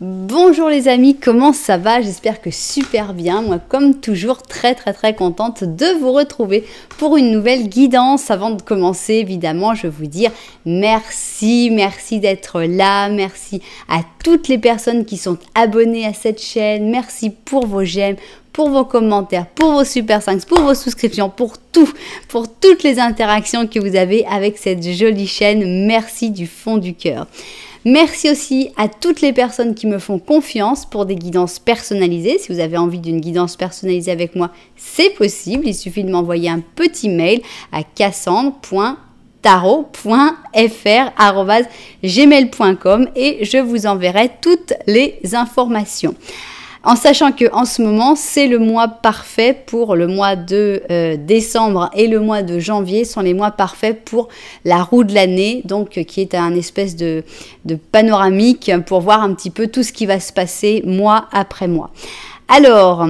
Bonjour les amis, comment ça va? J'espère que super bien. Moi, comme toujours, très contente de vous retrouver pour une nouvelle guidance. Avant de commencer, évidemment, je veux vous dire merci d'être là. Merci à toutes les personnes qui sont abonnées à cette chaîne. Merci pour vos j'aime, pour vos commentaires, pour vos super 5, pour vos souscriptions, pour toutes les interactions que vous avez avec cette jolie chaîne. Merci du fond du cœur. Merci aussi à toutes les personnes qui me font confiance pour des guidances personnalisées. Si vous avez envie d'une guidance personnalisée avec moi, c'est possible. Il suffit de m'envoyer un petit mail à cassandre.tarot.fr@gmail.com et je vous enverrai toutes les informations. En sachant que en ce moment, c'est le mois parfait pour le mois de décembre et le mois de janvier sont les mois parfaits pour la roue de l'année, donc qui est un espèce de panoramique pour voir un petit peu tout ce qui va se passer mois après mois. Alors,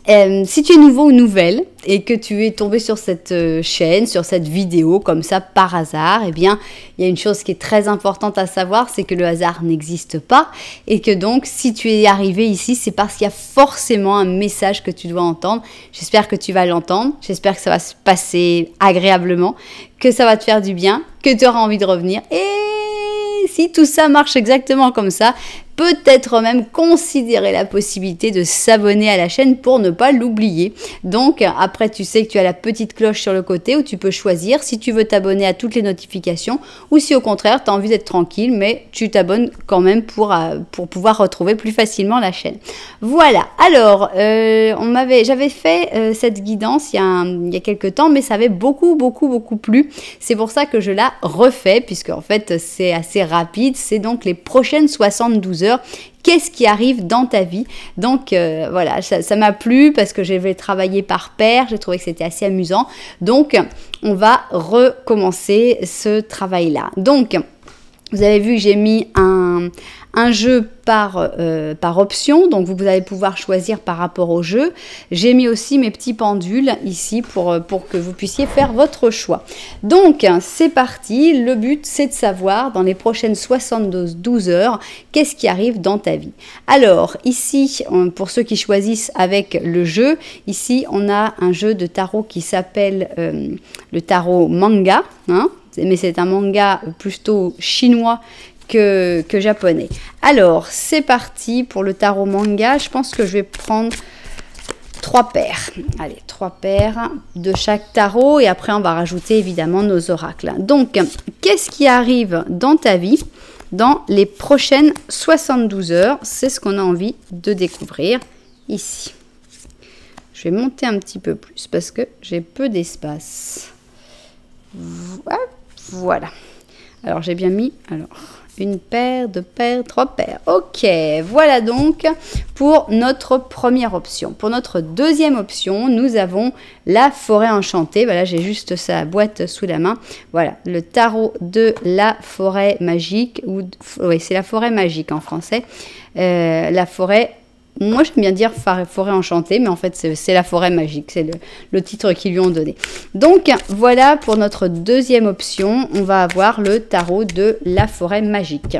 si tu es nouveau ou nouvelle et que tu es tombé sur cette chaîne, sur cette vidéo comme ça par hasard, eh bien, il y a une chose qui est très importante à savoir, c'est que le hasard n'existe pas et que donc, si tu es arrivé ici, c'est parce qu'il y a forcément un message que tu dois entendre. J'espère que tu vas l'entendre, j'espère que ça va se passer agréablement, que ça va te faire du bien, que tu auras envie de revenir et si tout ça marche exactement comme ça, peut-être même considérer la possibilité de s'abonner à la chaîne pour ne pas l'oublier. Donc après tu sais que tu as la petite cloche sur le côté où tu peux choisir si tu veux t'abonner à toutes les notifications ou si au contraire tu as envie d'être tranquille mais tu t'abonnes quand même pour pouvoir retrouver plus facilement la chaîne. Voilà, alors j'avais fait cette guidance il y a quelques temps mais ça avait beaucoup plu. C'est pour ça que je la refais puisque en fait c'est assez rapide, c'est donc les prochaines 72 heures. Qu'est-ce qui arrive dans ta vie? Donc voilà, ça m'a plu parce que j'avais travaillé par paire, j'ai trouvé que c'était assez amusant. Donc on va recommencer ce travail-là. Donc vous avez vu que j'ai mis un jeu par option, donc vous allez pouvoir choisir par rapport au jeu. J'ai mis aussi mes petits pendules ici pour que vous puissiez faire votre choix. Donc c'est parti, le but c'est de savoir dans les prochaines 72 heures qu'est-ce qui arrive dans ta vie. Alors ici, pour ceux qui choisissent avec le jeu, ici on a un jeu de tarot qui s'appelle le tarot manga, hein, mais c'est un manga plutôt chinois que japonais. Alors, c'est parti pour le tarot manga. Je pense que je vais prendre 3 paires. Allez, 3 paires de chaque tarot et après on va rajouter évidemment nos oracles. Donc, qu'est-ce qui arrive dans ta vie dans les prochaines 72 heures? C'est ce qu'on a envie de découvrir ici. Je vais monter un petit peu plus parce que j'ai peu d'espace. Voilà. Alors, j'ai bien mis... Alors, une paire, 2 paires, 3 paires. Ok, voilà donc pour notre première option. Pour notre deuxième option, nous avons la forêt enchantée. Voilà, j'ai juste sa boîte sous la main. Voilà, le tarot de la forêt magique. Oui, c'est la forêt magique en français. La forêt... Moi, j'aime bien dire forêt enchantée, mais en fait, c'est la forêt magique. C'est le titre qu'ils lui ont donné. Donc, voilà pour notre deuxième option. On va avoir le tarot de la forêt magique.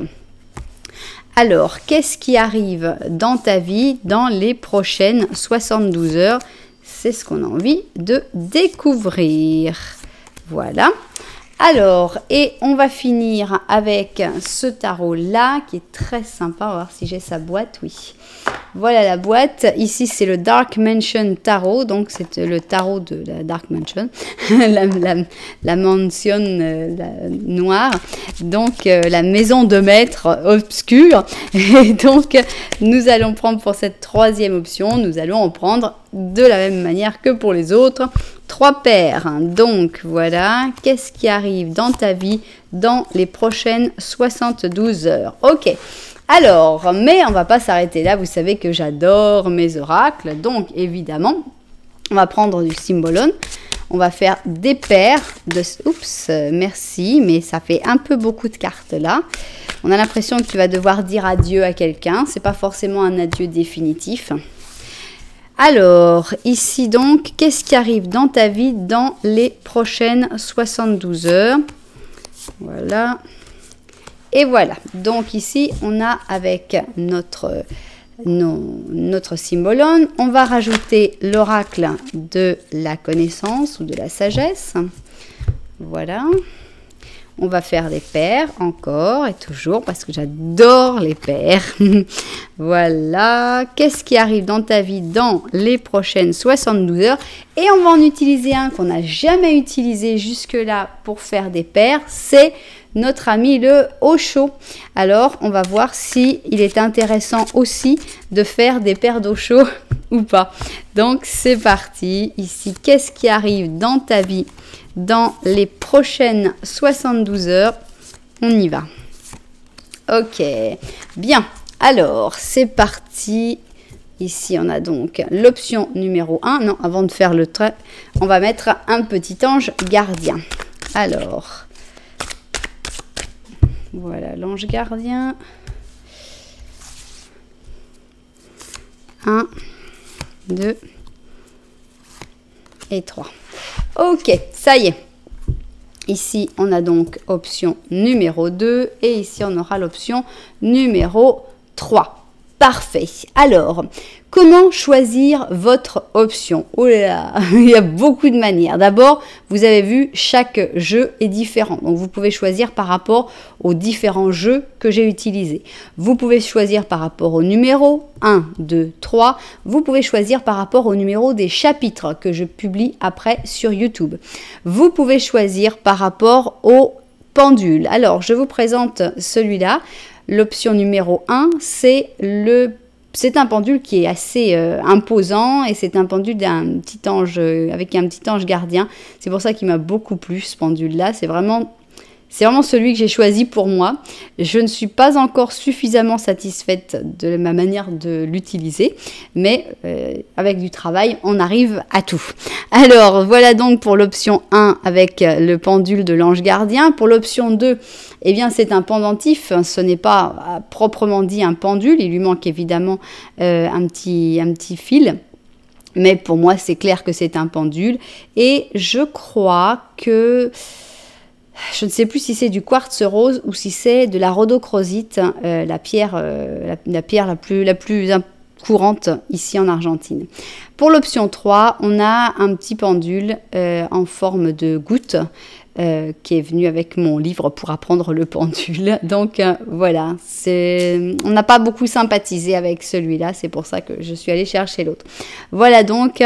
Alors, qu'est-ce qui arrive dans ta vie dans les prochaines 72 heures? C'est ce qu'on a envie de découvrir. Voilà. Alors, et on va finir avec ce tarot-là, qui est très sympa. On va voir si j'ai sa boîte, oui. Voilà la boîte. Ici, c'est le Dark Mansion Tarot. Donc, c'est le tarot de la Dark Mansion. la mansion noire. Donc, la maison de maître obscure. Et donc, nous allons prendre pour cette troisième option, nous allons en prendre de la même manière que pour les autres. 3 paires. Donc, voilà. Qu'est-ce qui arrive dans ta vie dans les prochaines 72 heures? Ok. Alors, mais on va pas s'arrêter là, vous savez que j'adore mes oracles, donc évidemment, on va prendre du cymbalum, on va faire des paires de... Oups, merci, mais ça fait un peu beaucoup de cartes là. On a l'impression que tu vas devoir dire adieu à quelqu'un, c'est pas forcément un adieu définitif. Alors, ici donc, qu'est-ce qui arrive dans ta vie dans les prochaines 72 heures? Voilà. Et voilà, donc ici on a avec notre symbolone, on va rajouter l'oracle de la connaissance ou de la sagesse. Voilà. On va faire les paires encore et toujours parce que j'adore les paires. Voilà. Qu'est-ce qui arrive dans ta vie dans les prochaines 72 heures? Et on va en utiliser un qu'on n'a jamais utilisé jusque-là pour faire des paires. C'est notre ami le Osho. Alors, on va voir si il est intéressant aussi de faire des paires d'Osho ou pas. Donc, c'est parti. Ici, qu'est-ce qui arrive dans ta vie dans les prochaines 72 heures? On y va. Ok, bien. Alors, c'est parti. Ici, on a donc l'option numéro 1. Non, avant de faire le trait, on va mettre un petit ange gardien. Alors, voilà l'ange gardien. 1, 2 et 3. Ok, ça y est. Ici, on a donc option numéro 2 et ici, on aura l'option numéro 3. Parfait. Alors, comment choisir votre option? Oh là là, il y a beaucoup de manières. D'abord, vous avez vu, chaque jeu est différent. Donc, vous pouvez choisir par rapport aux différents jeux que j'ai utilisés. Vous pouvez choisir par rapport au numéro 1, 2, 3. Vous pouvez choisir par rapport au numéro des chapitres que je publie après sur YouTube. Vous pouvez choisir par rapport au pendule. Alors, je vous présente celui-là. L'option numéro 1, c'est un pendule qui est assez imposant et c'est un pendule d'un petit ange, avec un petit ange gardien. C'est pour ça qu'il m'a beaucoup plu ce pendule-là. C'est vraiment celui que j'ai choisi pour moi. Je ne suis pas encore suffisamment satisfaite de ma manière de l'utiliser, mais avec du travail, on arrive à tout. Alors, voilà donc pour l'option 1 avec le pendule de l'ange gardien. Pour l'option 2, eh bien, c'est un pendentif. Ce n'est pas proprement dit un pendule. Il lui manque évidemment un petit fil. Mais pour moi, c'est clair que c'est un pendule. Et je crois que... Je ne sais plus si c'est du quartz rose ou si c'est de la rhodochrosite, la pierre la plus courante ici en Argentine. Pour l'option 3, on a un petit pendule en forme de goutte qui est venu avec mon livre pour apprendre le pendule. Donc voilà, on n'a pas beaucoup sympathisé avec celui-là, c'est pour ça que je suis allée chercher l'autre. Voilà donc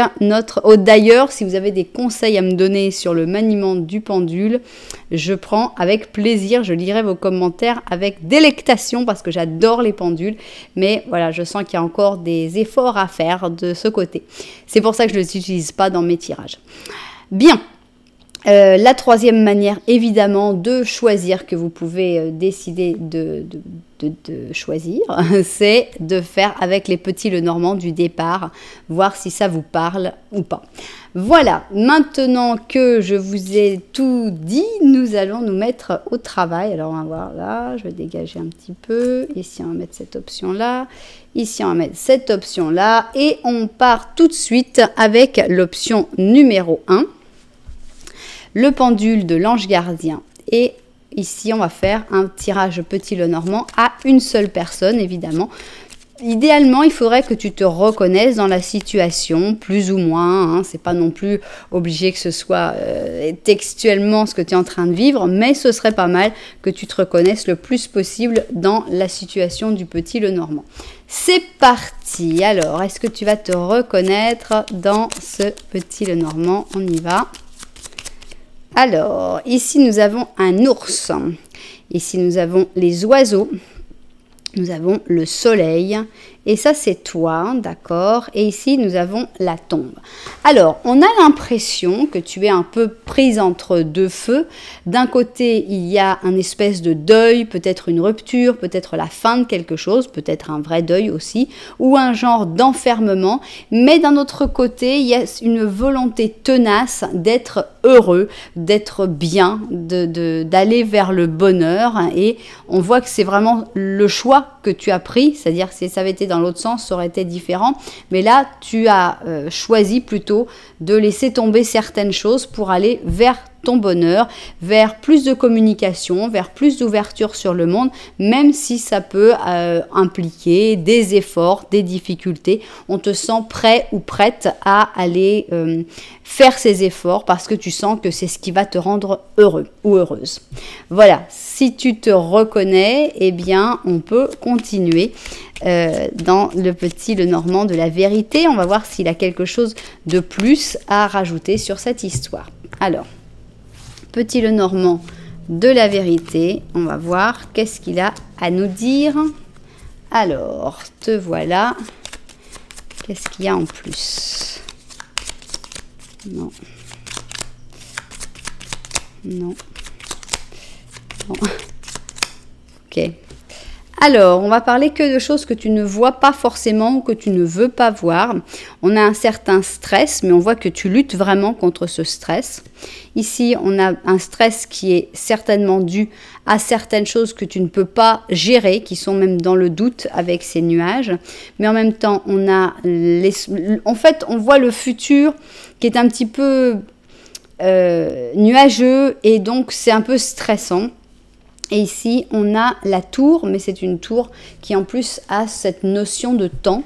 d'ailleurs, si vous avez des conseils à me donner sur le maniement du pendule, je prends avec plaisir, je lirai vos commentaires avec délectation parce que j'adore les pendules, mais voilà, je sens qu'il y a encore des efforts à faire de ce côté. C'est pour ça que je ne les utilise pas dans mes tirages. Bien. La troisième manière, évidemment, de choisir, que vous pouvez décider de choisir, c'est de faire avec les petits Lenormand du départ, voir si ça vous parle ou pas. Voilà, maintenant que je vous ai tout dit, nous allons nous mettre au travail. Alors, on va voir là, je vais dégager un petit peu. Ici, on va mettre cette option-là. Ici, on va mettre cette option-là. Et on part tout de suite avec l'option numéro 1. Le pendule de l'ange gardien. Et ici, on va faire un tirage petit Lenormand à une seule personne, évidemment. Idéalement, il faudrait que tu te reconnaisses dans la situation, plus ou moins. Hein. C'est pas non plus obligé que ce soit textuellement ce que tu es en train de vivre, mais ce serait pas mal que tu te reconnaisses le plus possible dans la situation du petit Lenormand. C'est parti. Alors, est-ce que tu vas te reconnaître dans ce petit Lenormand? On y va. Alors, ici, nous avons un ours. Ici, nous avons les oiseaux. Nous avons le soleil. Et ça, c'est toi, d'accord? Et ici, nous avons la tombe. Alors, on a l'impression que tu es un peu prise entre deux feux. D'un côté, il y a un espèce de deuil, peut-être une rupture, peut-être la fin de quelque chose, peut-être un vrai deuil aussi, ou un genre d'enfermement. Mais d'un autre côté, il y a une volonté tenace d'être heureux, d'être bien, d'aller vers le bonheur. Et on voit que c'est vraiment le choix que tu as pris, c'est-à-dire si ça avait été dans l'autre sens, ça aurait été différent. Mais là, tu as choisi plutôt de laisser tomber certaines choses pour aller vers ton bonheur, vers plus de communication, vers plus d'ouverture sur le monde, même si ça peut impliquer des efforts, des difficultés. On te sent prêt ou prête à aller faire ces efforts parce que tu sens que c'est ce qui va te rendre heureux ou heureuse. Voilà, si tu te reconnais, eh bien, on peut continuer dans le petit Lenormand de la vérité. On va voir s'il a quelque chose de plus à rajouter sur cette histoire. Alors, petit Lenormand de la vérité, on va voir qu'est-ce qu'il a à nous dire. Alors, te voilà. Qu'est-ce qu'il y a en plus? Non. Non. Non. Ok. Alors, on va parler que de choses que tu ne vois pas forcément ou que tu ne veux pas voir. On a un certain stress, mais on voit que tu luttes vraiment contre ce stress. Ici, on a un stress qui est certainement dû à certaines choses que tu ne peux pas gérer, qui sont même dans le doute avec ces nuages. Mais en même temps, on a en fait, on voit le futur qui est un petit peu nuageux et donc c'est un peu stressant. Et ici, on a la tour, mais c'est une tour qui en plus a cette notion de temps.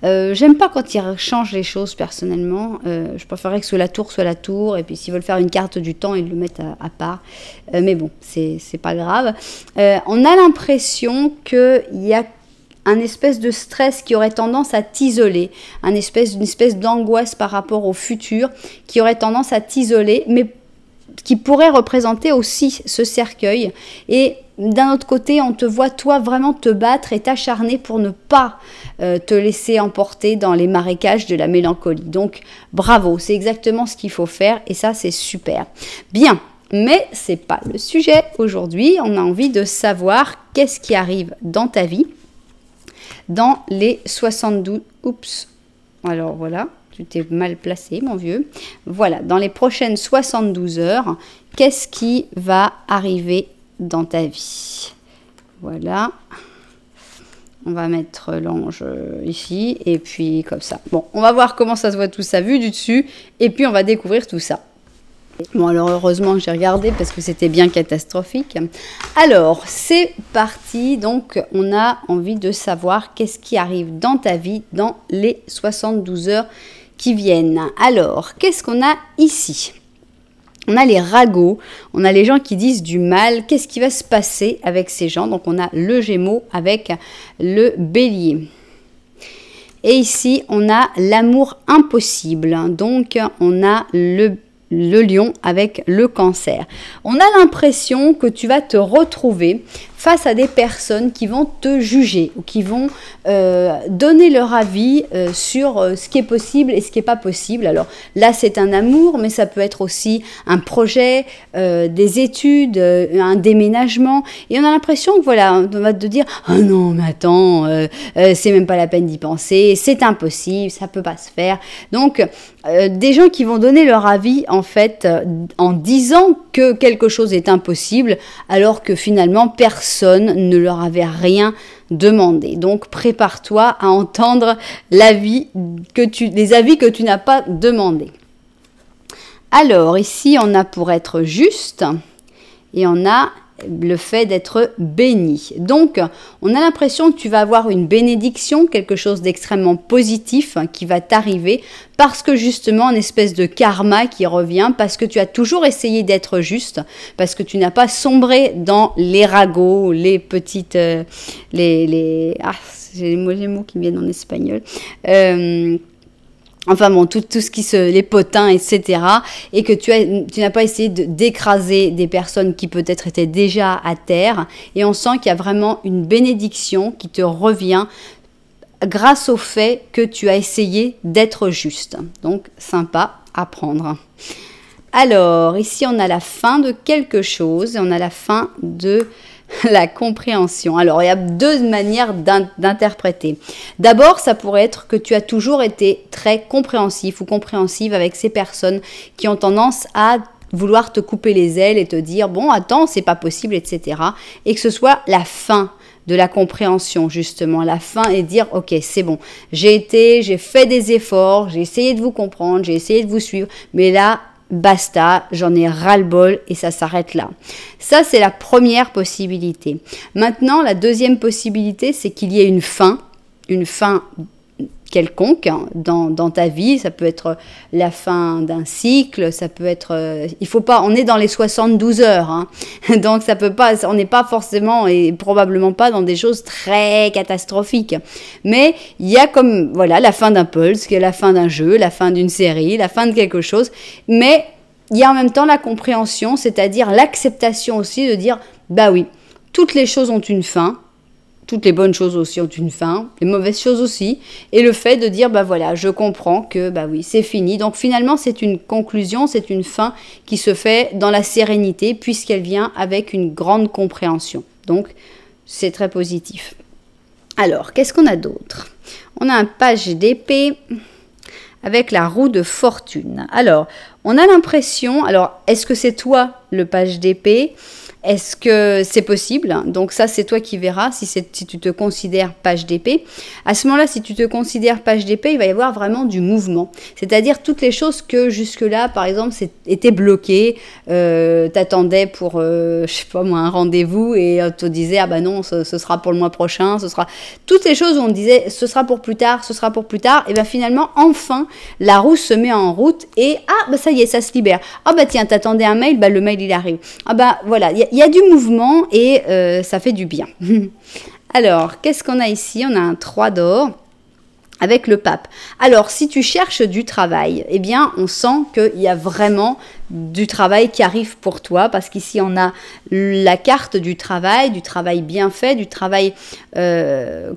J'aime pas quand ils changent les choses personnellement. Je préférerais que soit la tour, et puis s'ils veulent faire une carte du temps, ils le mettent à part. Mais bon, c'est pas grave. On a l'impression qu'il y a un espèce de stress qui aurait tendance à t'isoler, une espèce d'angoisse par rapport au futur qui aurait tendance à t'isoler, mais qui pourrait représenter aussi ce cercueil. Et d'un autre côté, on te voit toi vraiment te battre et t'acharner pour ne pas te laisser emporter dans les marécages de la mélancolie. Donc bravo, c'est exactement ce qu'il faut faire et ça c'est super. Bien, mais c'est pas le sujet aujourd'hui. On a envie de savoir qu'est-ce qui arrive dans ta vie dans les 72... Oups, alors voilà. Tu t'es mal placé, mon vieux. Voilà, dans les prochaines 72 heures, qu'est-ce qui va arriver dans ta vie? Voilà. On va mettre l'ange ici, et puis comme ça. Bon, on va voir comment ça se voit tout ça vu du dessus, et puis on va découvrir tout ça. Bon, alors heureusement que j'ai regardé parce que c'était bien catastrophique. Alors, c'est parti. Donc, on a envie de savoir qu'est-ce qui arrive dans ta vie dans les 72 heures qui viennent. Alors, qu'est-ce qu'on a ici? On a les ragots, on a les gens qui disent du mal. Qu'est-ce qui va se passer avec ces gens? Donc, on a le Gémeaux avec le Bélier. Et ici, on a l'amour impossible. Donc, on a le Lion avec le Cancer. On a l'impression que tu vas te retrouver face à des personnes qui vont te juger ou qui vont donner leur avis sur ce qui est possible et ce qui n'est pas possible. Alors là, c'est un amour, mais ça peut être aussi un projet, des études, un déménagement. Et on a l'impression que voilà, on va te dire « Ah non, mais attends, c'est même pas la peine d'y penser, c'est impossible, ça peut pas se faire. » Donc, des gens qui vont donner leur avis en fait en disant que quelque chose est impossible alors que finalement personne ne leur avait rien demandé. Donc prépare-toi à entendre les avis que tu n'as pas demandé. Alors ici on a pour être juste et on a le fait d'être béni. Donc, on a l'impression que tu vas avoir une bénédiction, quelque chose d'extrêmement positif qui va t'arriver parce que justement, une espèce de karma qui revient, parce que tu as toujours essayé d'être juste, parce que tu n'as pas sombré dans les ragots, les petites... j'ai les mots qui viennent en espagnol. Enfin bon, tout ce qui les potins, etc. Et que tu n'as pas essayé d'écraser des personnes qui peut-être étaient déjà à terre. Et on sent qu'il y a vraiment une bénédiction qui te revient grâce au fait que tu as essayé d'être juste. Donc, sympa à prendre. Alors, ici, on a la fin de quelque chose et on a la fin de la compréhension. Alors, il y a deux manières d'interpréter. D'abord, ça pourrait être que tu as toujours été très compréhensif ou compréhensive avec ces personnes qui ont tendance à vouloir te couper les ailes et te dire « Bon, attends, c'est pas possible, etc. » Et que ce soit la fin de la compréhension, justement. La fin et dire « Ok, c'est bon, j'ai fait des efforts, j'ai essayé de vous comprendre, j'ai essayé de vous suivre, mais là, basta, j'en ai ras-le-bol et ça s'arrête là. Ça, c'est la première possibilité. Maintenant, la deuxième possibilité, c'est qu'il y ait une fin quelconque dans ta vie. Ça peut être la fin d'un cycle, ça peut être... il faut pas... On est dans les 72 heures, hein, donc ça peut pas... On n'est pas forcément et probablement pas dans des choses très catastrophiques. Mais il y a comme, voilà, la fin d'un pulse, la fin d'un jeu, la fin d'une série, la fin de quelque chose. Mais il y a en même temps la compréhension, c'est-à-dire l'acceptation aussi de dire, bah oui, toutes les choses ont une fin. Toutes les bonnes choses aussi ont une fin, les mauvaises choses aussi. Et le fait de dire, bah voilà, je comprends que, bah oui, c'est fini. Donc finalement, c'est une conclusion, c'est une fin qui se fait dans la sérénité puisqu'elle vient avec une grande compréhension. Donc, c'est très positif. Alors, qu'est-ce qu'on a d'autre? On a un page d'épée avec la roue de fortune. Alors, on a l'impression, alors, est-ce que c'est toi le page d'épée ? Est-ce que c'est possible? Donc ça, c'est toi qui verras si tu te considères page d'épée. À ce moment-là, si tu te considères page d'épée, il va y avoir vraiment du mouvement. C'est-à-dire toutes les choses que jusque-là, par exemple, étaient bloquées. T'attendais pour, je sais pas moi, un rendez-vous et on te disait, ah bah non, ce sera pour le mois prochain, ce sera... Toutes les choses où on disait, ce sera pour plus tard, ce sera pour plus tard. Et bien finalement, enfin, la roue se met en route et ah bah ça y est, ça se libère. Ah bah tiens, t'attendais un mail, bah le mail il arrive. Ah bah voilà, il y a du mouvement et ça fait du bien. Alors, qu'est-ce qu'on a ici? On a un 3 d'or avec le pape. Alors, si tu cherches du travail, eh bien, on sent qu'il y a vraiment du travail qui arrive pour toi parce qu'ici, on a la carte du travail bien fait, du travail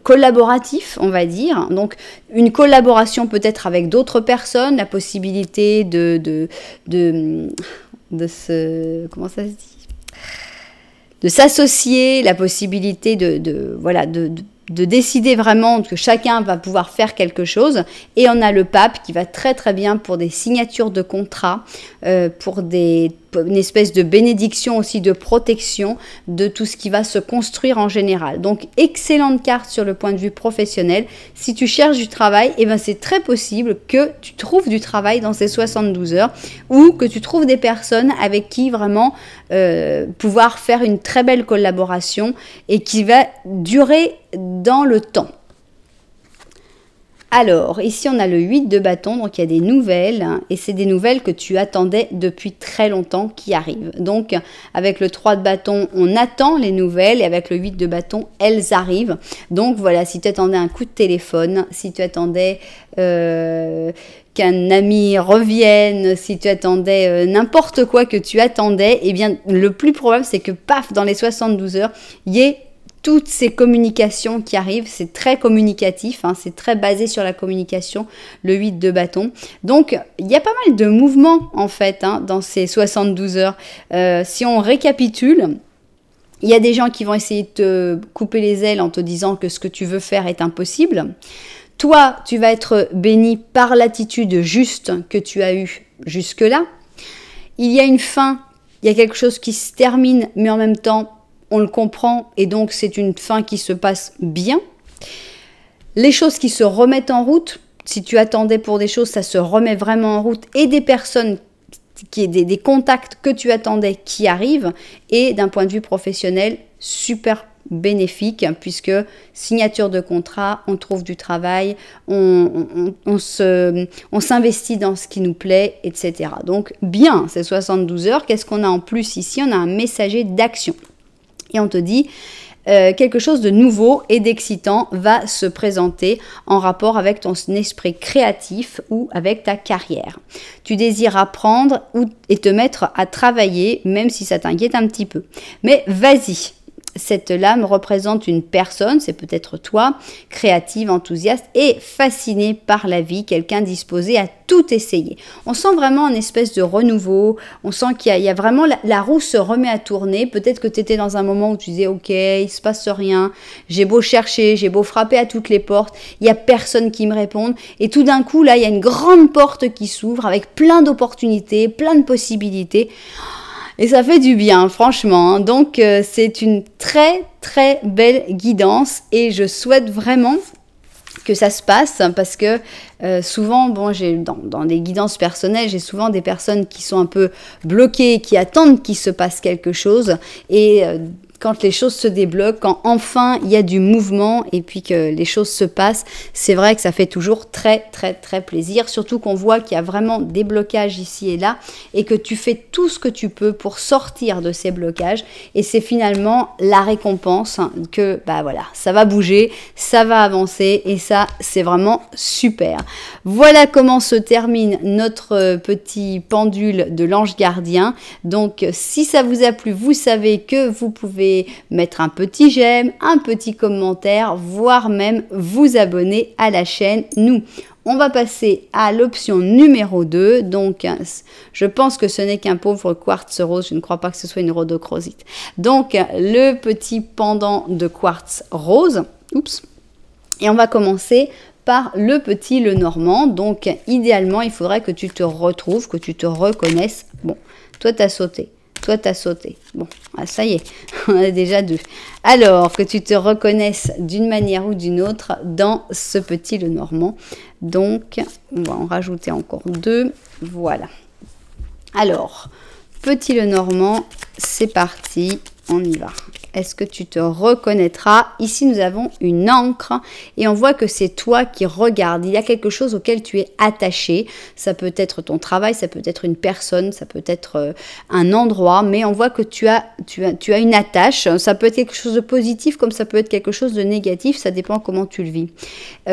collaboratif, on va dire. Donc, une collaboration peut-être avec d'autres personnes, la possibilité de s'associer, la possibilité de décider vraiment que chacun va pouvoir faire quelque chose. Et on a le pape qui va très très bien pour des signatures de contrats, pour une espèce de bénédiction aussi, de protection de tout ce qui va se construire en général. Donc, excellente carte sur le point de vue professionnel. Si tu cherches du travail, eh ben, c'est très possible que tu trouves du travail dans ces 72 heures ou que tu trouves des personnes avec qui vraiment pouvoir faire une très belle collaboration et qui va durer dans le temps. Alors, ici, on a le 8 de bâton, donc il y a des nouvelles, hein, et c'est des nouvelles que tu attendais depuis très longtemps qui arrivent. Donc, avec le 3 de bâton, on attend les nouvelles, et avec le 8 de bâton, elles arrivent. Donc, voilà, si tu attendais un coup de téléphone, si tu attendais qu'un ami revienne, si tu attendais n'importe quoi que tu attendais, eh bien, le plus probable, c'est que, paf, dans les 72 heures, il y ait toutes ces communications qui arrivent, c'est très communicatif, hein, c'est très basé sur la communication, le 8 de bâton. Donc, il y a pas mal de mouvements, en fait, hein, dans ces 72 heures. Si on récapitule, il y a des gens qui vont essayer de te couper les ailes en te disant que ce que tu veux faire est impossible. Toi, tu vas être béni par l'attitude juste que tu as eue jusque-là. Il y a une fin, il y a quelque chose qui se termine, mais en même temps, on le comprend et donc c'est une fin qui se passe bien. Les choses qui se remettent en route, si tu attendais pour des choses, ça se remet vraiment en route et des personnes, des contacts que tu attendais qui arrivent et d'un point de vue professionnel, super bénéfique puisque signature de contrat, on trouve du travail, on s'investit dans ce qui nous plaît, etc. Donc bien, ces 72 heures, qu'est-ce qu'on a en plus ici? On a un messager d'action. Et on te dit, quelque chose de nouveau et d'excitant va se présenter en rapport avec ton esprit créatif ou avec ta carrière. Tu désires apprendre et te mettre à travailler, même si ça t'inquiète un petit peu. Mais vas-y! Cette lame représente une personne, c'est peut-être toi, créative, enthousiaste et fascinée par la vie, quelqu'un disposé à tout essayer. On sent vraiment une espèce de renouveau, on sent qu'il y a vraiment, la roue se remet à tourner. Peut-être que tu étais dans un moment où tu disais, ok, il se passe rien, j'ai beau chercher, j'ai beau frapper à toutes les portes, il n'y a personne qui me réponde. Et tout d'un coup, là, il y a une grande porte qui s'ouvre avec plein d'opportunités, plein de possibilités. Et ça fait du bien, franchement. Hein. Donc, c'est une très, très belle guidance et je souhaite vraiment que ça se passe, parce que souvent, bon, dans des guidances personnelles, j'ai souvent des personnes qui sont un peu bloquées, qui attendent qu'il se passe quelque chose, et quand les choses se débloquent, quand enfin il y a du mouvement et puis que les choses se passent, c'est vrai que ça fait toujours très très très plaisir, surtout qu'on voit qu'il y a vraiment des blocages ici et là et que tu fais tout ce que tu peux pour sortir de ces blocages, et c'est finalement la récompense que bah voilà, ça va bouger, ça va avancer, et ça c'est vraiment super. Voilà comment se termine notre petit pendule de l'ange gardien. Donc si ça vous a plu, vous savez que vous pouvez mettre un petit j'aime, un petit commentaire, voire même vous abonner à la chaîne. Nous, on va passer à l'option numéro 2. Donc, je pense que ce n'est qu'un pauvre quartz rose. Je ne crois pas que ce soit une rhodochrosite. Donc, le petit pendant de quartz rose. Oups. Et on va commencer par le petit Lenormand. Donc, idéalement, il faudrait que tu te retrouves, que tu te reconnaisses. Bon, toi, tu as sauté. Toi, t'as sauté. Bon, ça y est, on a déjà 2. Alors, que tu te reconnaisses d'une manière ou d'une autre dans ce petit Lenormand. Donc, on va en rajouter encore 2. Voilà. Alors, petit Lenormand, c'est parti, on y va. Est-ce que tu te reconnaîtras? Ici, nous avons une encre et on voit que c'est toi qui regardes. Il y a quelque chose auquel tu es attaché. Ça peut être ton travail, ça peut être une personne, ça peut être un endroit, mais on voit que tu as une attache. Ça peut être quelque chose de positif comme ça peut être quelque chose de négatif. Ça dépend comment tu le vis.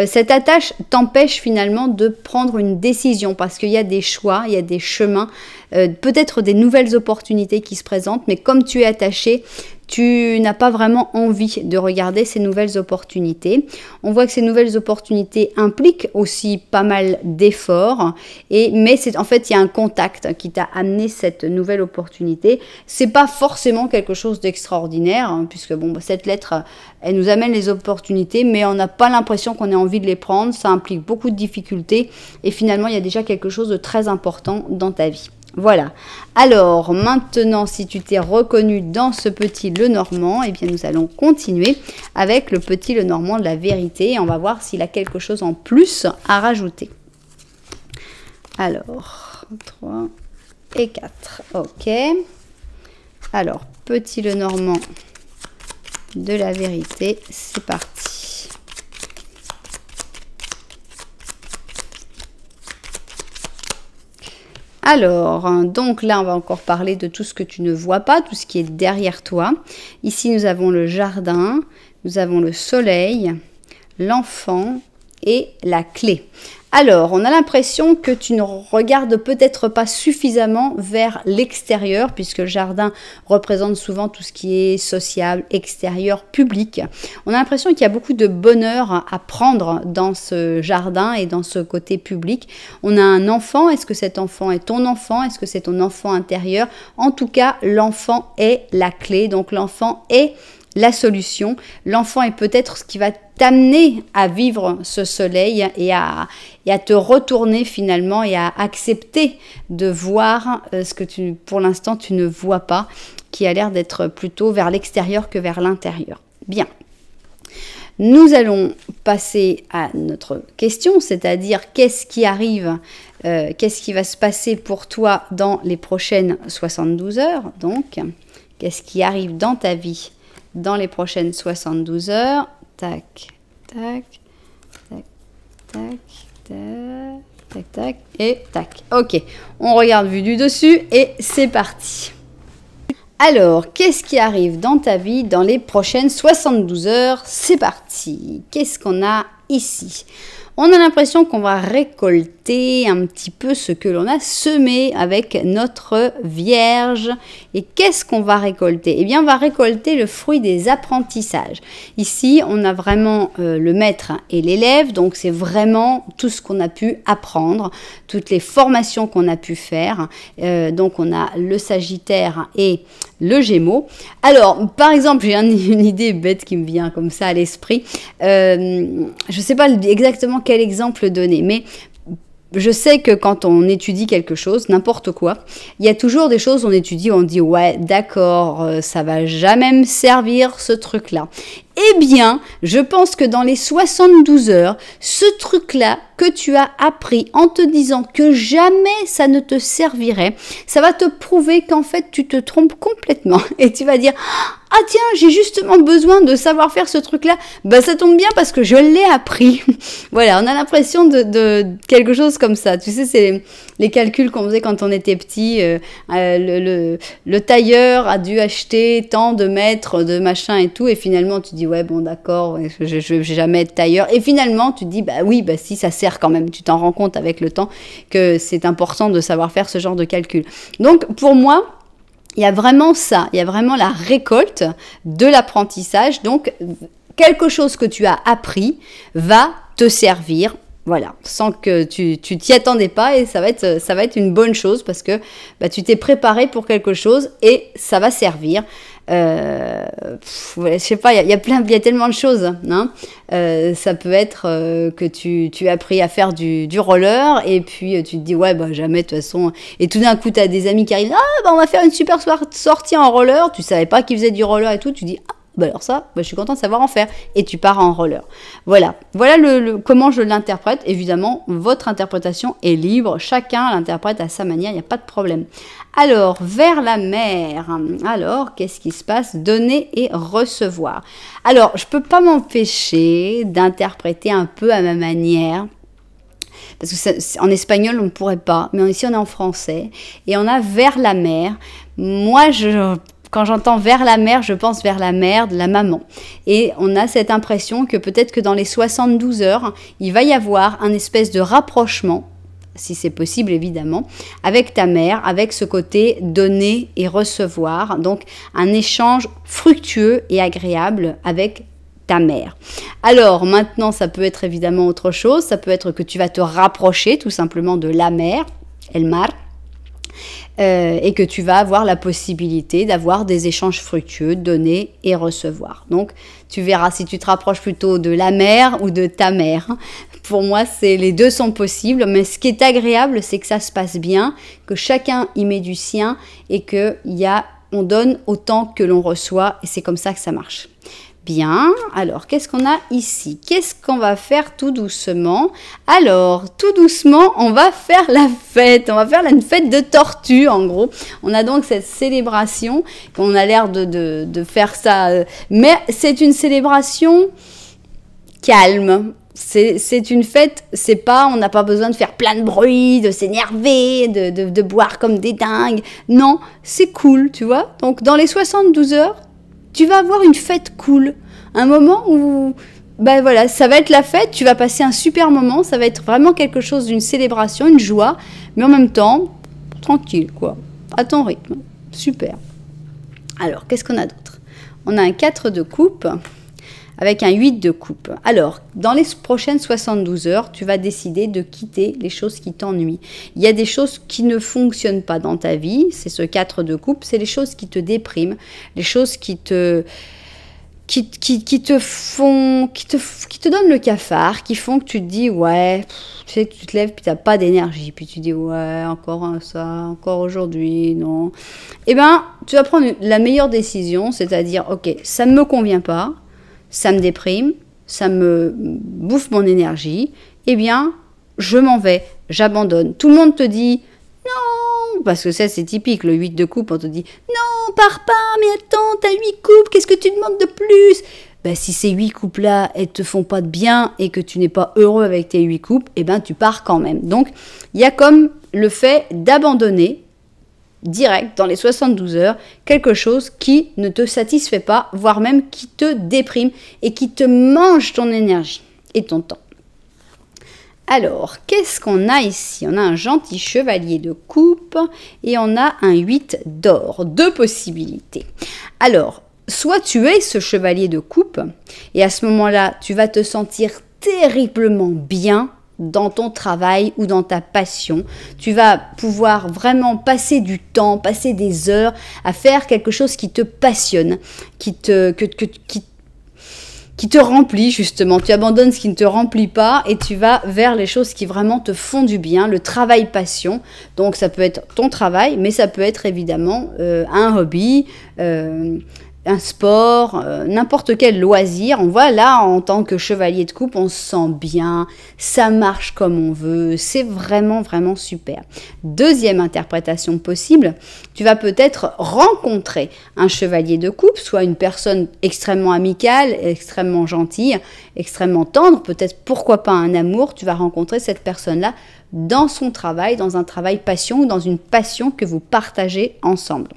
Cette attache t'empêche finalement de prendre une décision parce qu'il y a des choix, il y a des chemins, peut-être des nouvelles opportunités qui se présentent, mais comme tu es attaché, tu n'as pas vraiment envie de regarder ces nouvelles opportunités. On voit que ces nouvelles opportunités impliquent aussi pas mal d'efforts, mais en fait, il y a un contact qui t'a amené cette nouvelle opportunité. C'est pas forcément quelque chose d'extraordinaire, hein, puisque bon, cette lettre, elle nous amène les opportunités, mais on n'a pas l'impression qu'on ait envie de les prendre. Ça implique beaucoup de difficultés et finalement, il y a déjà quelque chose de très important dans ta vie. Voilà. Alors, maintenant, si tu t'es reconnu dans ce petit Lenormand, eh bien, nous allons continuer avec le petit Lenormand de la vérité. Et on va voir s'il a quelque chose en plus à rajouter. Alors, 3 et 4. Ok. Alors, petit Lenormand de la vérité, c'est parti. Alors, donc là, on va encore parler de tout ce que tu ne vois pas, tout ce qui est derrière toi. Ici, nous avons le jardin, nous avons le soleil, l'enfant et la clé. Alors, on a l'impression que tu ne regardes peut-être pas suffisamment vers l'extérieur, puisque le jardin représente souvent tout ce qui est sociable, extérieur, public. On a l'impression qu'il y a beaucoup de bonheur à prendre dans ce jardin et dans ce côté public. On a un enfant. Est-ce que cet enfant est ton enfant? Est-ce que c'est ton enfant intérieur? En tout cas, l'enfant est la clé. Donc, l'enfant est la solution. L'enfant est peut-être ce qui va t'amener à vivre ce soleil et à te retourner finalement et à accepter de voir ce que pour l'instant tu ne vois pas, qui a l'air d'être plutôt vers l'extérieur que vers l'intérieur. Bien. Nous allons passer à notre question, c'est-à-dire qu'est-ce qui arrive, qu'est-ce qui va se passer pour toi dans les prochaines 72 heures. Donc, qu'est-ce qui arrive dans ta vie dans les prochaines 72 heures. Tac, tac, tac, tac, tac, tac, tac, et tac. Ok, on regarde vue du dessus et c'est parti. Alors, qu'est-ce qui arrive dans ta vie dans les prochaines 72 heures? C'est parti. Qu'est-ce qu'on a ici? On a l'impression qu'on va récolter un petit peu ce que l'on a semé avec notre Vierge. Et qu'est-ce qu'on va récolter? Eh bien, on va récolter le fruit des apprentissages. Ici, on a vraiment le maître et l'élève. Donc, c'est vraiment tout ce qu'on a pu apprendre, toutes les formations qu'on a pu faire. Donc, on a le Sagittaire et le Gémeaux. Alors, par exemple, j'ai une idée bête qui me vient comme ça à l'esprit. Je ne sais pas exactement quel exemple donner, mais je sais que quand on étudie quelque chose, n'importe quoi, il y a toujours des choses on étudie où on dit ouais, d'accord, ça va jamais me servir ce truc-là. Eh bien, je pense que dans les 72 heures, ce truc-là que tu as appris en te disant que jamais ça ne te servirait, ça va te prouver qu'en fait, tu te trompes complètement. Et tu vas dire, ah tiens, j'ai justement besoin de savoir faire ce truc-là. Bah ça tombe bien parce que je l'ai appris. Voilà, on a l'impression de quelque chose comme ça. Tu sais, c'est les calculs qu'on faisait quand on était petit. Le tailleur a dû acheter tant de mètres de machin et tout. Et finalement, tu dis, ouais, bon d'accord, je vais jamais être tailleur. Et finalement, tu te dis, bah oui, bah si, ça sert quand même. Tu t'en rends compte avec le temps que c'est important de savoir faire ce genre de calcul. Donc, pour moi, il y a vraiment ça, il y a vraiment la récolte de l'apprentissage. Donc, quelque chose que tu as appris va te servir, voilà, sans que tu t'y attendais pas, et ça va être une bonne chose parce que bah, tu t'es préparé pour quelque chose et ça va servir. Je sais pas, il y a tellement de choses, hein. Ça peut être que tu as appris à faire du roller et puis tu te dis ouais bah jamais de toute façon, et tout d'un coup tu as des amis qui arrivent, ah bah on va faire une super sortie en roller, tu savais pas qu'ils faisaient du roller et tout, tu dis ah bah alors ça, bah je suis contente de savoir en faire, et tu pars en roller. Voilà comment je l'interprète. Évidemment, votre interprétation est libre, chacun l'interprète à sa manière, il n'y a pas de problème. Alors, vers la mer, alors qu'est-ce qui se passe? Donner et recevoir. Alors, je peux pas m'empêcher d'interpréter un peu à ma manière, parce que en espagnol on ne pourrait pas, mais ici on est en français, et on a vers la mer. Moi, quand j'entends vers la mer, je pense vers la mère de la maman. Et on a cette impression que peut-être que dans les 72 heures, il va y avoir un espèce de rapprochement, si c'est possible évidemment, avec ta mère, avec ce côté donner et recevoir. Donc un échange fructueux et agréable avec ta mère. Alors maintenant, ça peut être évidemment autre chose. Ça peut être que tu vas te rapprocher tout simplement de la mer, el mar, et que tu vas avoir la possibilité d'avoir des échanges fructueux, donner et recevoir. Donc, tu verras si tu te rapproches plutôt de la mère ou de ta mère. Pour moi, les deux sont possibles, mais ce qui est agréable, c'est que ça se passe bien, que chacun y met du sien et on donne autant que l'on reçoit, et c'est comme ça que ça marche. Bien, alors qu'est-ce qu'on a ici? Qu'est-ce qu'on va faire tout doucement? Alors, tout doucement, on va faire la fête. On va faire une fête de tortue, en gros. On a donc cette célébration, on a l'air de faire ça, mais c'est une célébration calme. C'est une fête, on n'a pas besoin de faire plein de bruit, de s'énerver, de boire comme des dingues. Non, c'est cool, tu vois. Donc, dans les 72 heures, tu vas avoir une fête cool, un moment où, ben voilà, ça va être la fête, tu vas passer un super moment, ça va être vraiment quelque chose d'une célébration, une joie, mais en même temps, tranquille, quoi, à ton rythme, super. Alors, qu'est-ce qu'on a d'autre? On a un 4 de coupe avec un 8 de coupe. Alors, dans les prochaines 72 heures, tu vas décider de quitter les choses qui t'ennuient. Il y a des choses qui ne fonctionnent pas dans ta vie, c'est ce 4 de coupe, c'est les choses qui te dépriment, les choses qui te donnent le cafard, qui font que tu te dis, ouais, tu sais, tu te lèves puis tu n'as pas d'énergie, puis tu dis, ouais, encore ça, encore aujourd'hui, non. Eh bien, tu vas prendre la meilleure décision, c'est-à-dire, ok, ça ne me convient pas, ça me déprime, ça me bouffe mon énergie, eh bien, je m'en vais, j'abandonne. Tout le monde te dit non, parce que ça c'est typique, le 8 de coupe, on te dit non, pars pas, mais attends, t'as 8 coupes, qu'est-ce que tu demandes de plus? Ben, si ces 8 coupes-là, elles te font pas de bien et que tu n'es pas heureux avec tes 8 coupes, eh ben, tu pars quand même. Donc, il y a comme le fait d'abandonner direct, dans les 72 heures, quelque chose qui ne te satisfait pas, voire même qui te déprime et qui te mange ton énergie et ton temps. Alors, qu'est-ce qu'on a ici? On a un gentil chevalier de coupe et on a un 8 d'or. Deux possibilités. Alors, soit tu es ce chevalier de coupe et à ce moment-là, tu vas te sentir terriblement bien dans ton travail ou dans ta passion. Tu vas pouvoir vraiment passer du temps, passer des heures à faire quelque chose qui te passionne, qui te remplit justement. Tu abandonnes ce qui ne te remplit pas et tu vas vers les choses qui vraiment te font du bien, le travail passion. Donc ça peut être ton travail, mais ça peut être évidemment un hobby, un sport, n'importe quel loisir. On voit là, en tant que chevalier de coupe, on se sent bien, ça marche comme on veut, c'est vraiment, vraiment super. Deuxième interprétation possible, tu vas peut-être rencontrer un chevalier de coupe, soit une personne extrêmement amicale, extrêmement gentille, extrêmement tendre, peut-être pourquoi pas un amour, tu vas rencontrer cette personne-là dans son travail, dans un travail passion ou dans une passion que vous partagez ensemble.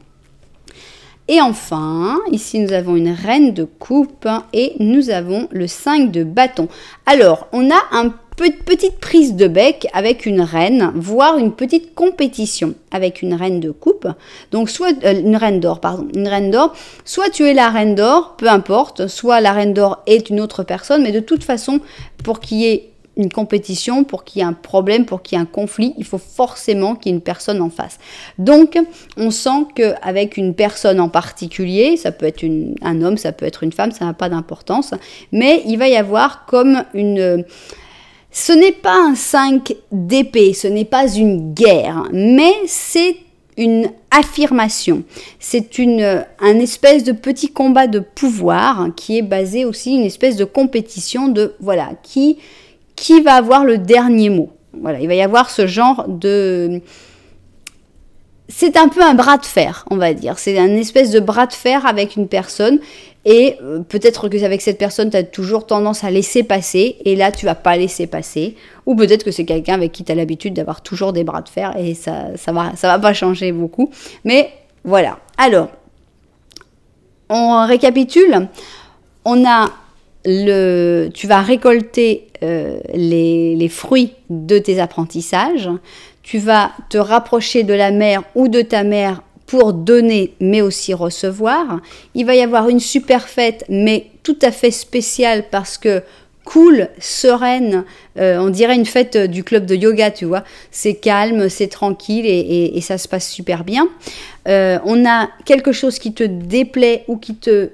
Et enfin, ici nous avons une reine de coupe et nous avons le 5 de bâton. Alors, on a une petite prise de bec avec une reine, voire une petite compétition avec une reine de coupe. Donc, soit une reine d'or, pardon, une reine d'or. Soit tu es la reine d'or, peu importe, soit la reine d'or est une autre personne, mais de toute façon, pour qu'il y ait une compétition, pour qu'il y ait un problème, pour qu'il y ait un conflit, il faut forcément qu'il y ait une personne en face. Donc, on sent qu'avec une personne en particulier, ça peut être un homme, ça peut être une femme, ça n'a pas d'importance, mais il va y avoir comme une... Ce n'est pas un 5 d'épée, ce n'est pas une guerre, mais c'est une affirmation. C'est un espèce de petit combat de pouvoir qui est basé aussi, une espèce de compétition de, voilà, qui va avoir le dernier mot. Voilà, il va y avoir ce genre de... C'est un peu un bras de fer, on va dire. C'est un espèce de bras de fer avec une personne et peut-être qu'avec cette personne, tu as toujours tendance à laisser passer et là, tu vas pas laisser passer. Ou peut-être que c'est quelqu'un avec qui tu as l'habitude d'avoir toujours des bras de fer et ça va pas changer beaucoup. Mais voilà. Alors, on récapitule. On a tu vas récolter les fruits de tes apprentissages, tu vas te rapprocher de la mère ou de ta mère pour donner mais aussi recevoir. Il va y avoir une super fête mais tout à fait spéciale parce que cool, sereine, on dirait une fête du club de yoga, tu vois, c'est calme, c'est tranquille et ça se passe super bien. On a quelque chose qui te déplaît ou qui te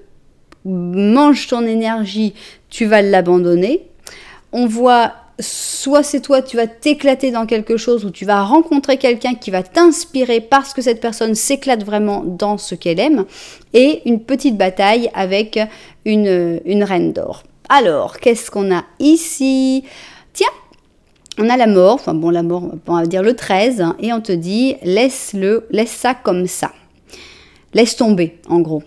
mange ton énergie, tu vas l'abandonner. On voit, soit c'est toi, tu vas t'éclater dans quelque chose ou tu vas rencontrer quelqu'un qui va t'inspirer parce que cette personne s'éclate vraiment dans ce qu'elle aime. Et une petite bataille avec une reine d'or. Alors, qu'est-ce qu'on a ici? Tiens, on a la mort, enfin bon, la mort, on va dire le 13, hein, et on te dit, laisse ça comme ça. Laisse tomber, en gros.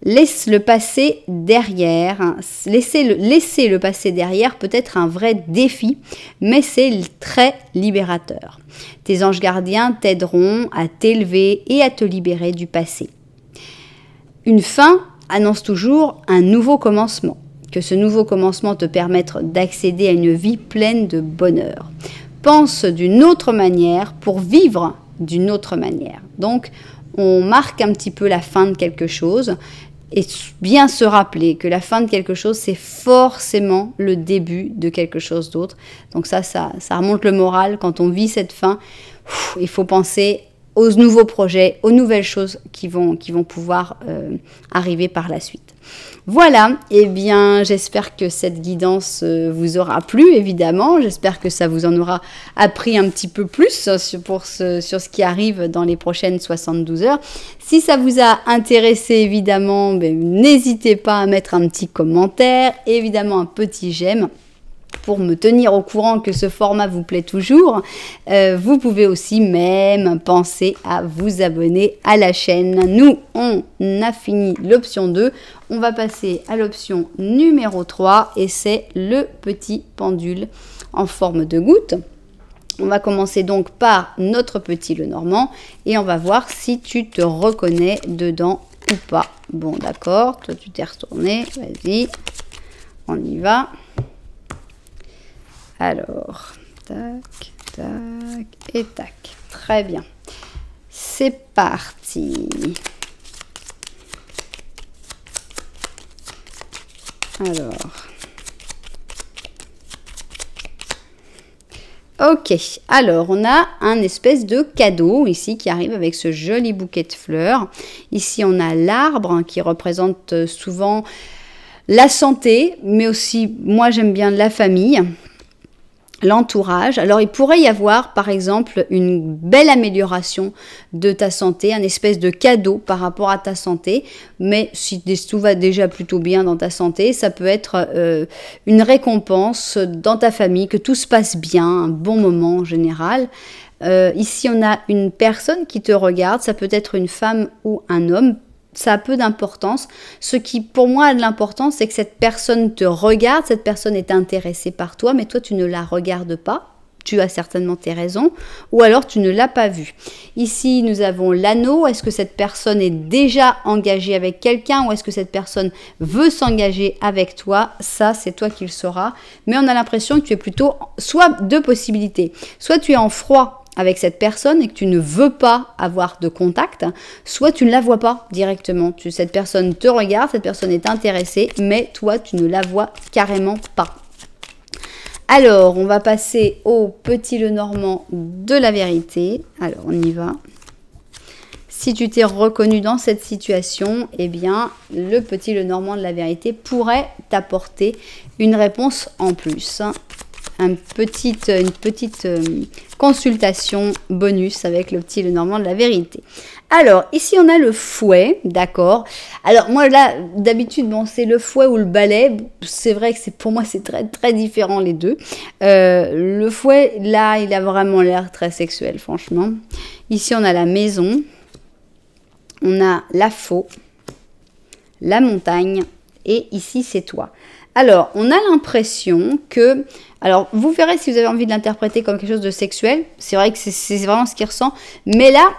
Laisse le passé derrière. Laisser le passé derrière peut être un vrai défi, mais c'est très libérateur. Tes anges gardiens t'aideront à t'élever et à te libérer du passé. Une fin annonce toujours un nouveau commencement. Que ce nouveau commencement te permette d'accéder à une vie pleine de bonheur. Pense d'une autre manière pour vivre d'une autre manière. Donc, on marque un petit peu la fin de quelque chose. Et bien se rappeler que la fin de quelque chose, c'est forcément le début de quelque chose d'autre. Donc ça remonte le moral. Quand on vit cette fin, il faut penser aux nouveaux projets, aux nouvelles choses qui vont pouvoir arriver par la suite. Voilà, eh bien j'espère que cette guidance vous aura plu, évidemment. J'espère que ça vous en aura appris un petit peu plus sur ce qui arrive dans les prochaines 72 heures. Si ça vous a intéressé, évidemment, n'hésitez pas à mettre un petit commentaire, évidemment un petit j'aime. Pour me tenir au courant que ce format vous plaît toujours, vous pouvez aussi même penser à vous abonner à la chaîne. Nous, on a fini l'option 2. On va passer à l'option numéro 3 et c'est le petit pendule en forme de goutte. On va commencer donc par notre petit Lenormand et on va voir si tu te reconnais dedans ou pas. Bon, d'accord, toi tu t'es retourné, vas-y, on y va. Alors, tac, tac et tac. Très bien. C'est parti. Alors. Ok. Alors, on a un espèce de cadeau ici qui arrive avec ce joli bouquet de fleurs. Ici, on a l'arbre qui représente souvent la santé, mais aussi, moi, j'aime bien la famille. l'entourage. Alors il pourrait y avoir par exemple une belle amélioration de ta santé, un espèce de cadeau par rapport à ta santé, mais si tout va déjà plutôt bien dans ta santé, ça peut être une récompense dans ta famille, que tout se passe bien, un bon moment en général. Ici on a une personne qui te regarde, ça peut être une femme ou un homme. Ça a peu d'importance. Ce qui, pour moi, a de l'importance, c'est que cette personne te regarde, cette personne est intéressée par toi, mais toi, tu ne la regardes pas. Tu as certainement tes raisons, ou alors tu ne l'as pas vue. Ici, nous avons l'anneau. Est-ce que cette personne est déjà engagée avec quelqu'un, ou est-ce que cette personne veut s'engager avec toi? Ça, c'est toi qui le sauras. Mais on a l'impression que tu es plutôt, soit deux possibilités. Soit tu es en froid avec cette personne et que tu ne veux pas avoir de contact, soit tu ne la vois pas directement. Cette personne te regarde, cette personne est intéressée, mais toi, tu ne la vois carrément pas. Alors, on va passer au petit Lenormand de la vérité. Alors, on y va. Si tu t'es reconnu dans cette situation, eh bien, le petit Lenormand de la vérité pourrait t'apporter une réponse en plus. Une petite consultation bonus avec le petit Lenormand de la vérité. Alors, ici, on a le fouet, d'accord. Alors, moi, là, d'habitude, bon, c'est le fouet ou le balai. C'est vrai que pour moi, c'est très, très différent, les deux. Le fouet, là, il a vraiment l'air très sexuel, franchement. Ici, on a la maison. On a la faux, la montagne. Et ici, c'est toi. Alors, on a l'impression que... Alors, vous verrez si vous avez envie de l'interpréter comme quelque chose de sexuel. C'est vrai que c'est vraiment ce qu'il ressent. Mais là,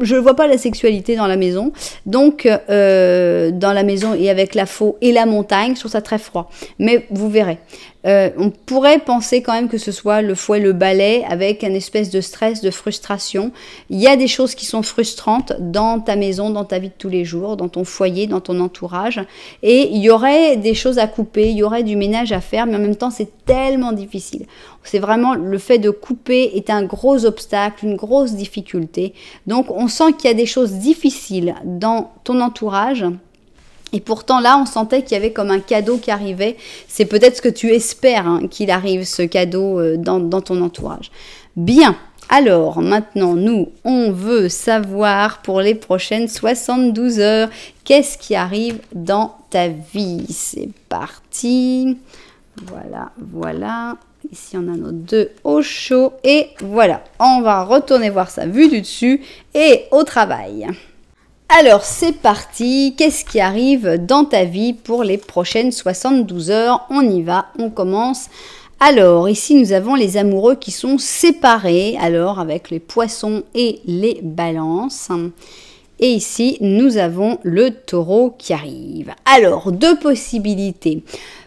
je ne vois pas la sexualité dans la maison. Donc, dans la maison et avec la faux et la montagne, je trouve ça très froid. Mais vous verrez. On pourrait penser quand même que ce soit le fouet, le balai, avec un espèce de stress, de frustration. Il y a des choses qui sont frustrantes dans ta maison, dans ta vie de tous les jours, dans ton foyer, dans ton entourage. Et il y aurait des choses à couper, il y aurait du ménage à faire, mais en même temps, c'est tellement difficile. C'est vraiment le fait de couper est un gros obstacle, une grosse difficulté. Donc, on sent qu'il y a des choses difficiles dans ton entourage. Et pourtant, là, on sentait qu'il y avait comme un cadeau qui arrivait. C'est peut-être ce que tu espères qu'il arrive, ce cadeau dans ton entourage. Bien. Alors, maintenant, nous, on veut savoir pour les prochaines 72 heures, qu'est-ce qui arrive dans ta vie. C'est parti. Voilà, voilà. Ici, on a nos deux au chaud. Et voilà, on va retourner voir sa vue du dessus et au travail. Alors, c'est parti. Qu'est-ce qui arrive dans ta vie pour les prochaines 72 heures? On y va, on commence. Alors, ici, nous avons les amoureux qui sont séparés. Alors, avec les poissons et les balances. Et ici, nous avons le taureau qui arrive. Alors, deux possibilités.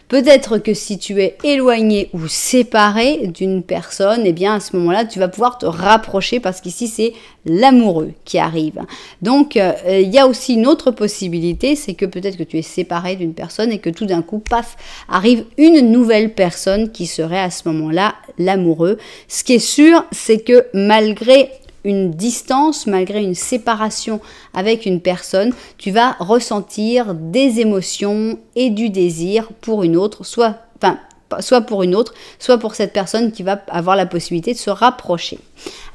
Peut-être que si tu es éloigné ou séparé d'une personne, eh bien à ce moment-là, tu vas pouvoir te rapprocher parce qu'ici, c'est l'amoureux qui arrive. Donc, il y a aussi une autre possibilité, c'est que peut-être que tu es séparé d'une personne et que tout d'un coup, paf, arrive une nouvelle personne qui serait à ce moment-là l'amoureux. Ce qui est sûr, c'est que malgré une distance, malgré une séparation avec une personne, tu vas ressentir des émotions et du désir pour une autre, soit pour une autre, soit pour cette personne qui va avoir la possibilité de se rapprocher.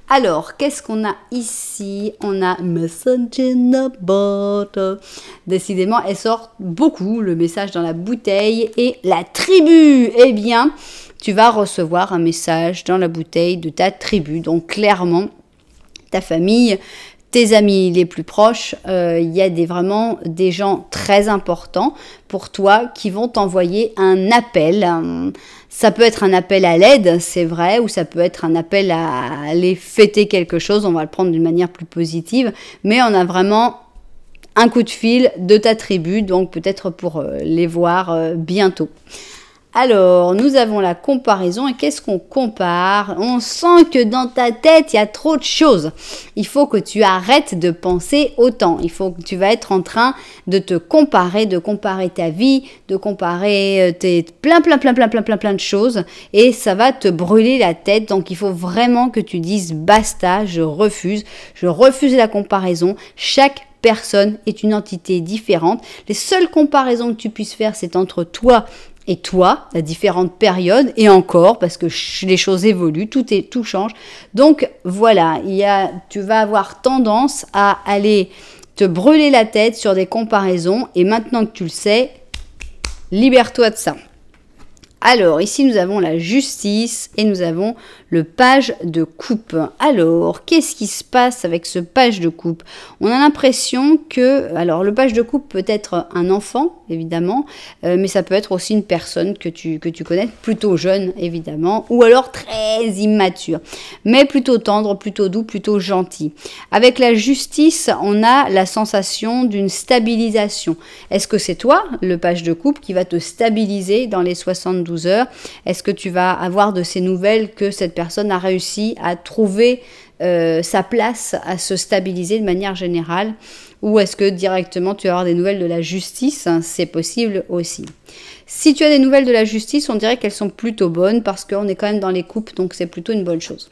Alors, qu'est-ce qu'on a ici? On a Message in a bottle. Décidément, elle sort beaucoup, le message dans la bouteille. Et la tribu, eh bien, tu vas recevoir un message dans la bouteille de ta tribu. Donc, clairement, ta famille, tes amis les plus proches, il y a vraiment des gens très importants pour toi qui vont t'envoyer un appel. Ça peut être un appel à l'aide, c'est vrai, ou ça peut être un appel à aller fêter quelque chose, on va le prendre d'une manière plus positive, mais on a vraiment un coup de fil de ta tribu, donc peut-être pour les voir bientôt. Alors, nous avons la comparaison et qu'est-ce qu'on compare? On sent que dans ta tête, il y a trop de choses. Il faut que tu arrêtes de penser autant. Il faut que tu vas être en train de te comparer, de comparer ta vie, de comparer plein de choses et ça va te brûler la tête. Donc, il faut vraiment que tu dises basta, je refuse la comparaison. Chaque personne est une entité différente. Les seules comparaisons que tu puisses faire, c'est entre toi et toi, à différentes périodes, et encore, parce que les choses évoluent, tout change. Donc voilà, tu vas avoir tendance à aller te brûler la tête sur des comparaisons, et maintenant que tu le sais, libère-toi de ça. Alors, ici, nous avons la justice et nous avons le page de coupe. Alors, qu'est-ce qui se passe avec ce page de coupe? On a l'impression que, alors, le page de coupe peut être un enfant, évidemment, mais ça peut être aussi une personne que tu connais, plutôt jeune, évidemment, ou alors très immature, mais plutôt tendre, plutôt doux, plutôt gentil. Avec la justice, on a la sensation d'une stabilisation. Est-ce que c'est toi, le page de coupe, qui va te stabiliser dans les 72 heures? Est-ce que tu vas avoir de ces nouvelles que cette personne a réussi à trouver sa place, à se stabiliser de manière générale? Ou est-ce que directement tu vas avoir des nouvelles de la justice? C'est possible aussi. Si tu as des nouvelles de la justice, on dirait qu'elles sont plutôt bonnes parce qu'on est quand même dans les coupes, donc c'est plutôt une bonne chose.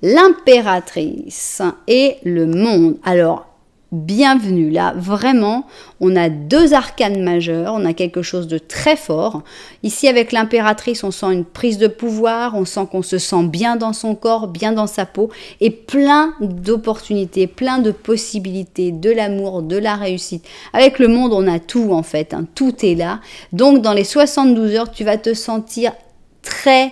L'impératrice et le monde. Alors, bienvenue là, vraiment, on a deux arcanes majeures, on a quelque chose de très fort. Ici avec l'impératrice, on sent une prise de pouvoir, on sent qu'on se sent bien dans son corps, bien dans sa peau, et plein d'opportunités, plein de possibilités, de l'amour, de la réussite. Avec le monde, on a tout en fait, hein, tout est là. Donc dans les 72 heures, tu vas te sentir très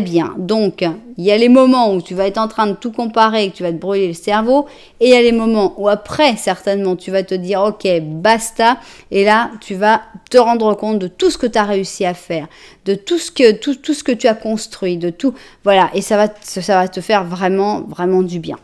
bien. Donc, il y a les moments où tu vas être en train de tout comparer et que tu vas te brûler le cerveau. Et il y a les moments où après, certainement, tu vas te dire, ok, basta. Et là, tu vas te rendre compte de tout ce que tu as réussi à faire, de tout ce que tu as construit, de tout. Voilà, et ça va te faire vraiment du bien.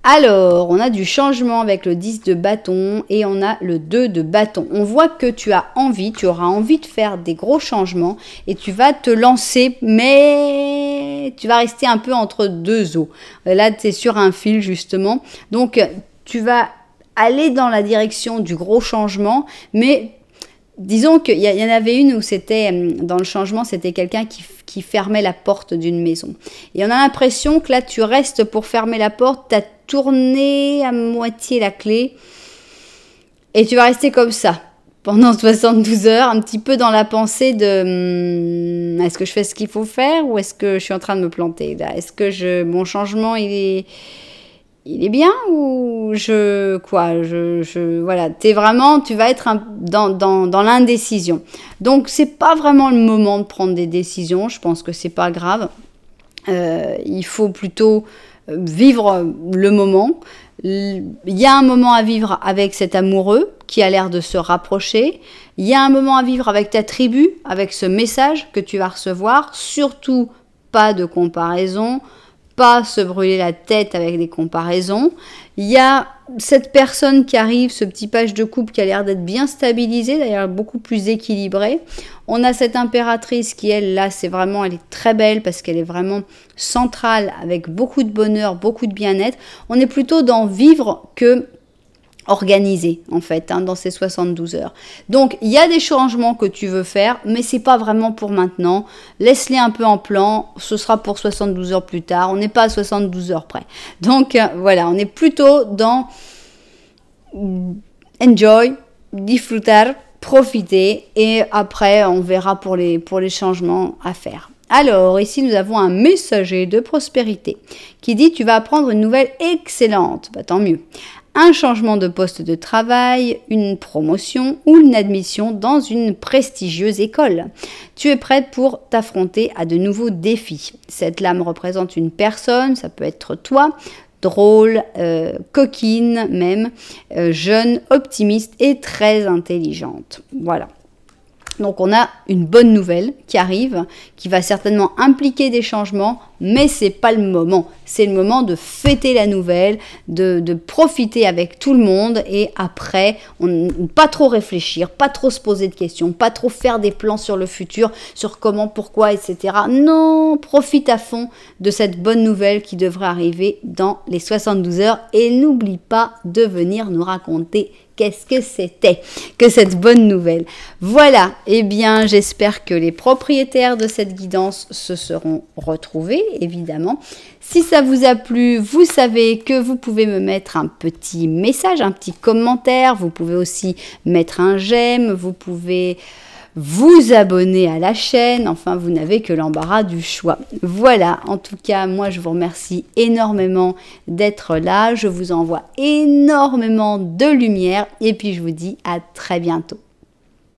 Alors, on a du changement avec le 10 de bâton et on a le 2 de bâton. On voit que tu auras envie de faire des gros changements et tu vas te lancer, mais tu vas rester un peu entre deux eaux. Là, tu es sur un fil justement. Donc, tu vas aller dans la direction du gros changement, mais disons qu'il y en avait une où c'était, dans le changement, c'était quelqu'un qui fermait la porte d'une maison. Et on a l'impression que là, tu restes pour fermer la porte, tu as tourné à moitié la clé et tu vas rester comme ça pendant 72 heures, un petit peu dans la pensée de est-ce que je fais ce qu'il faut faire ou est-ce que je suis en train de me planter là? Est-ce que mon changement il est bien ou voilà, tu vas être dans l'indécision. Donc c'est pas vraiment le moment de prendre des décisions, je pense que c'est pas grave. Il faut plutôt vivre le moment. Il y a un moment à vivre avec cet amoureux qui a l'air de se rapprocher. Il y a un moment à vivre avec ta tribu, avec ce message que tu vas recevoir. Surtout pas de comparaison, pas se brûler la tête avec des comparaisons. Il y a cette personne qui arrive, ce petit page de coupe qui a l'air d'être bien stabilisé, d'ailleurs beaucoup plus équilibré. On a cette impératrice qui, elle, là, elle est très belle parce qu'elle est vraiment centrale avec beaucoup de bonheur, beaucoup de bien-être. On est plutôt dans vivre que organisé, en fait, hein, dans ces 72 heures. Donc, il y a des changements que tu veux faire, mais c'est pas vraiment pour maintenant. Laisse-les un peu en plan. Ce sera pour 72 heures plus tard. On n'est pas à 72 heures près. Donc, voilà, on est plutôt dans enjoy, disfrutar, profiter, et après, on verra pour les changements à faire. Alors, ici, nous avons un messager de prospérité qui dit « Tu vas apprendre une nouvelle excellente. » Bah, tant mieux. Un changement de poste de travail, une promotion ou une admission dans une prestigieuse école. Tu es prête pour t'affronter à de nouveaux défis. Cette lame représente une personne, ça peut être toi, drôle, coquine même, jeune, optimiste et très intelligente. Voilà. Donc on a une bonne nouvelle qui arrive, qui va certainement impliquer des changements, mais c'est pas le moment. C'est le moment de fêter la nouvelle, de profiter avec tout le monde et après, pas trop réfléchir, pas trop se poser de questions, pas trop faire des plans sur le futur, sur comment, pourquoi, etc. Non, profite à fond de cette bonne nouvelle qui devrait arriver dans les 72 heures et n'oublie pas de venir nous raconter qu'est-ce que c'était que cette bonne nouvelle? Voilà, eh bien j'espère que les propriétaires de cette guidance se seront retrouvés, évidemment. Si ça vous a plu, vous savez que vous pouvez me mettre un petit message, un petit commentaire, vous pouvez aussi mettre un j'aime, vous pouvez vous abonner à la chaîne, enfin vous n'avez que l'embarras du choix. Voilà, en tout cas moi je vous remercie énormément d'être là, je vous envoie énormément de lumière et puis je vous dis à très bientôt.